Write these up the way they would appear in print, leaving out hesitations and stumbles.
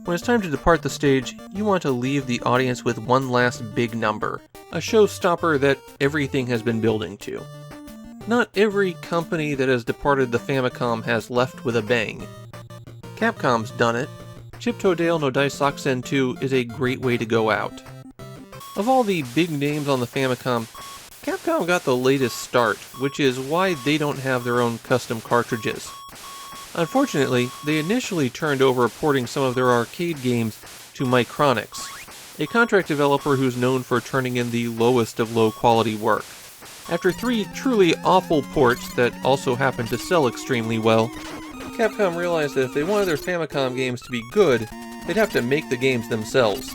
When it's time to depart the stage, you want to leave the audience with one last big number, a showstopper that everything has been building to. Not every company that has departed the Famicom has left with a bang. Capcom's done it. Chip to Dale no Daisakusen 2 is a great way to go out. Of all the big names on the Famicom, Capcom got the latest start, which is why they don't have their own custom cartridges. Unfortunately, they initially turned over porting some of their arcade games to Micronix, a contract developer who's known for turning in the lowest of low-quality work. After 3 truly awful ports that also happened to sell extremely well, Capcom realized that if they wanted their Famicom games to be good, they'd have to make the games themselves.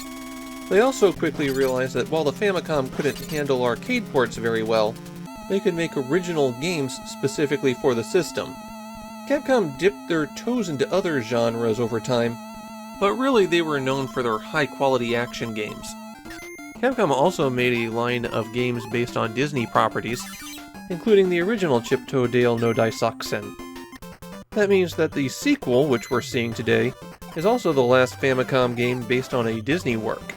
They also quickly realized that while the Famicom couldn't handle arcade ports very well, they could make original games specifically for the system. Capcom dipped their toes into other genres over time, but really they were known for their high-quality action games. Capcom also made a line of games based on Disney properties, including the original Chip to Dale no Daisakusen. That means that the sequel, which we're seeing today, is also the last Famicom game based on a Disney work.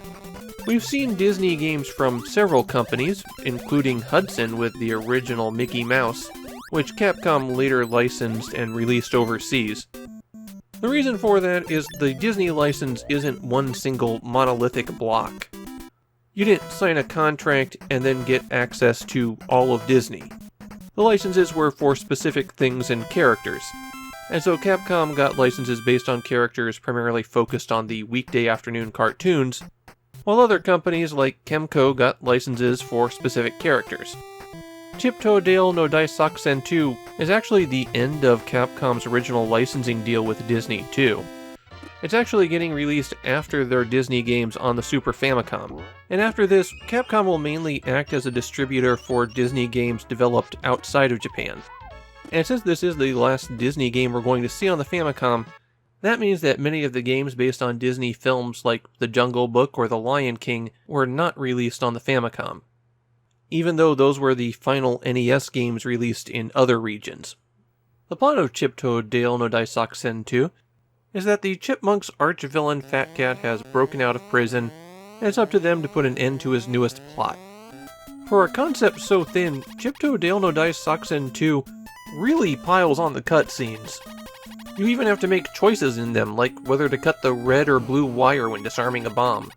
We've seen Disney games from several companies, including Hudson with the original Mickey Mouse, which Capcom later licensed and released overseas. The reason for that is the Disney license isn't one single monolithic block. You didn't sign a contract and then get access to all of Disney. The licenses were for specific things and characters, and so Capcom got licenses based on characters primarily focused on the weekday afternoon cartoons, while other companies like Kemco got licenses for specific characters. Chip to Dale no Daisakusen 2 is actually the end of Capcom's original licensing deal with Disney, too. It's actually getting released after their Disney games on the Super Famicom, and after this, Capcom will mainly act as a distributor for Disney games developed outside of Japan. And since this is the last Disney game we're going to see on the Famicom, that means that many of the games based on Disney films like The Jungle Book or The Lion King were not released on the Famicom, even though those were the final NES games released in other regions. The plot of Chip to Dale no Daisakusen 2 is that the Chipmunks' arch-villain Fat Cat has broken out of prison, and it's up to them to put an end to his newest plot. For a concept so thin, Chip to Dale no Daisakusen 2 really piles on the cutscenes. You even have to make choices in them, like whether to cut the red or blue wire when disarming a bomb.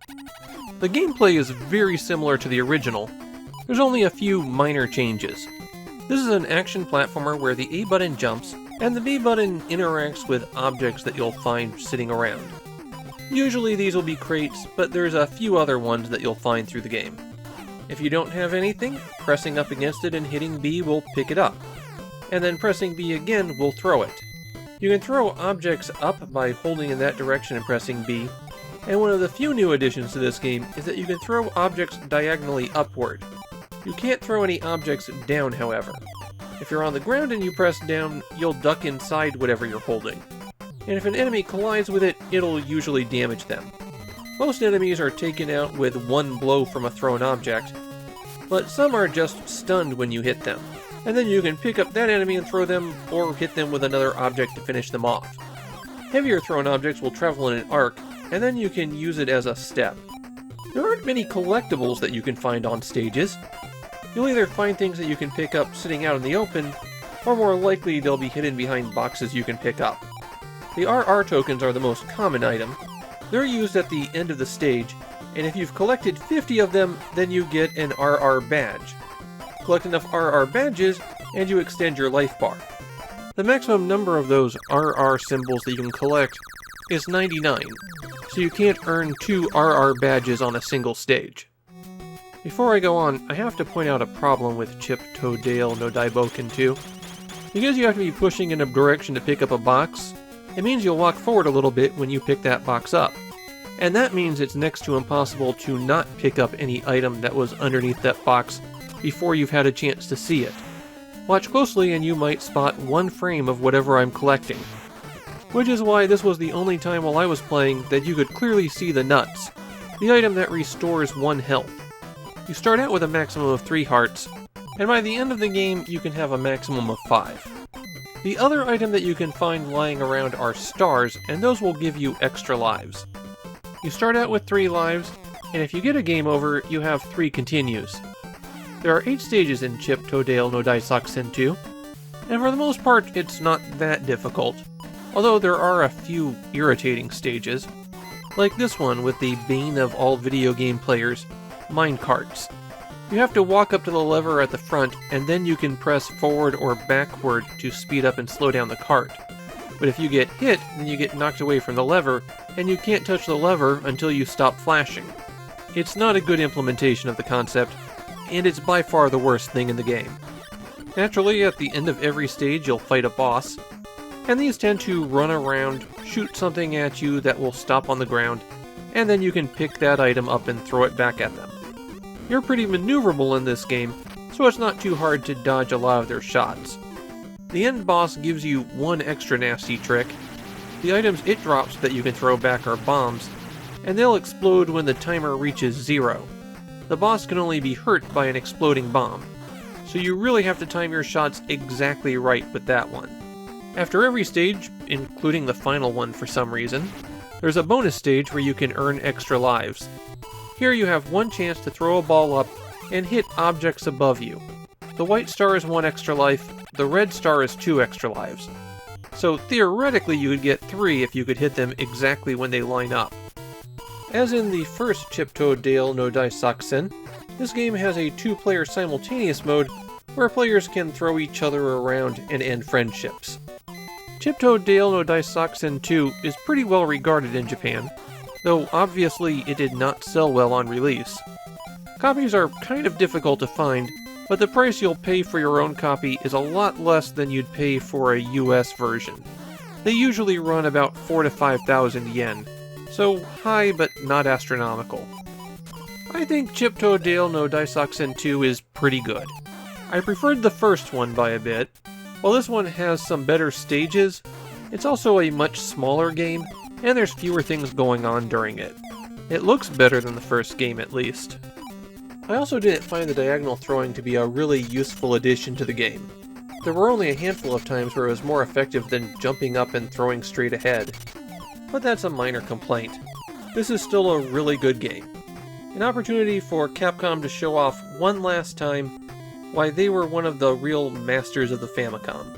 The gameplay is very similar to the original. There's only a few minor changes. This is an action platformer where the A button jumps, and the B button interacts with objects that you'll find sitting around. Usually these will be crates, but there's a few other ones that you'll find through the game. If you don't have anything, pressing up against it and hitting B will pick it up, and then pressing B again will throw it. You can throw objects up by holding in that direction and pressing B, and one of the few new additions to this game is that you can throw objects diagonally upward. You can't throw any objects down, however. If you're on the ground and you press down, you'll duck inside whatever you're holding. And if an enemy collides with it, it'll usually damage them. Most enemies are taken out with one blow from a thrown object, but some are just stunned when you hit them. And then you can pick up that enemy and throw them, or hit them with another object to finish them off. Heavier thrown objects will travel in an arc, and then you can use it as a step. There aren't many collectibles that you can find on stages. You'll either find things that you can pick up sitting out in the open, or more likely they'll be hidden behind boxes you can pick up. The RR tokens are the most common item. They're used at the end of the stage, and if you've collected 50 of them, then you get an RR badge. Collect enough RR badges, and you extend your life bar. The maximum number of those RR symbols that you can collect is 99, so you can't earn 2 RR badges on a single stage. Before I go on, I have to point out a problem with Chip to Dale no Daiboken 2. Because you have to be pushing in a direction to pick up a box, it means you'll walk forward a little bit when you pick that box up. And that means it's next to impossible to not pick up any item that was underneath that box before you've had a chance to see it. Watch closely and you might spot one frame of whatever I'm collecting. Which is why this was the only time while I was playing that you could clearly see the nuts, the item that restores 1 health. You start out with a maximum of 3 hearts, and by the end of the game you can have a maximum of 5. The other item that you can find lying around are stars, and those will give you extra lives. You start out with 3 lives, and if you get a game over, you have 3 continues. There are 8 stages in Chip to Dale no Daisakusen 2, and for the most part, it's not that difficult, although there are a few irritating stages, like this one with the bane of all video game players, minecarts. You have to walk up to the lever at the front, and then you can press forward or backward to speed up and slow down the cart. But if you get hit, then you get knocked away from the lever, and you can't touch the lever until you stop flashing. It's not a good implementation of the concept, and it's by far the worst thing in the game. Naturally, at the end of every stage you'll fight a boss, and these tend to run around, shoot something at you that will stop on the ground, and then you can pick that item up and throw it back at them. You're pretty maneuverable in this game, so it's not too hard to dodge a lot of their shots. The end boss gives you one extra nasty trick. The items it drops that you can throw back are bombs, and they'll explode when the timer reaches 0. The boss can only be hurt by an exploding bomb, so you really have to time your shots exactly right with that one. After every stage, including the final one for some reason, there's a bonus stage where you can earn extra lives. Here you have one chance to throw a ball up and hit objects above you. The white star is 1 extra life, the red star is 2 extra lives. So theoretically you would get 3 if you could hit them exactly when they line up. As in the first Chip to Dale no Daisakusen, this game has a 2-player simultaneous mode where players can throw each other around and end friendships. Chip to Dale no Daisakusen 2 is pretty well regarded in Japan, though obviously it did not sell well on release. Copies are kind of difficult to find, but the price you'll pay for your own copy is a lot less than you'd pay for a US version. They usually run about 4,000 to 5,000 yen, so high but not astronomical. I think Chip to Dale no Daisakusen 2 is pretty good. I preferred the first one by a bit. While this one has some better stages, it's also a much smaller game, and there's fewer things going on during it. It looks better than the first game at least. I also didn't find the diagonal throwing to be a really useful addition to the game. There were only a handful of times where it was more effective than jumping up and throwing straight ahead. But that's a minor complaint. This is still a really good game. An opportunity for Capcom to show off one last time why they were one of the real masters of the Famicom.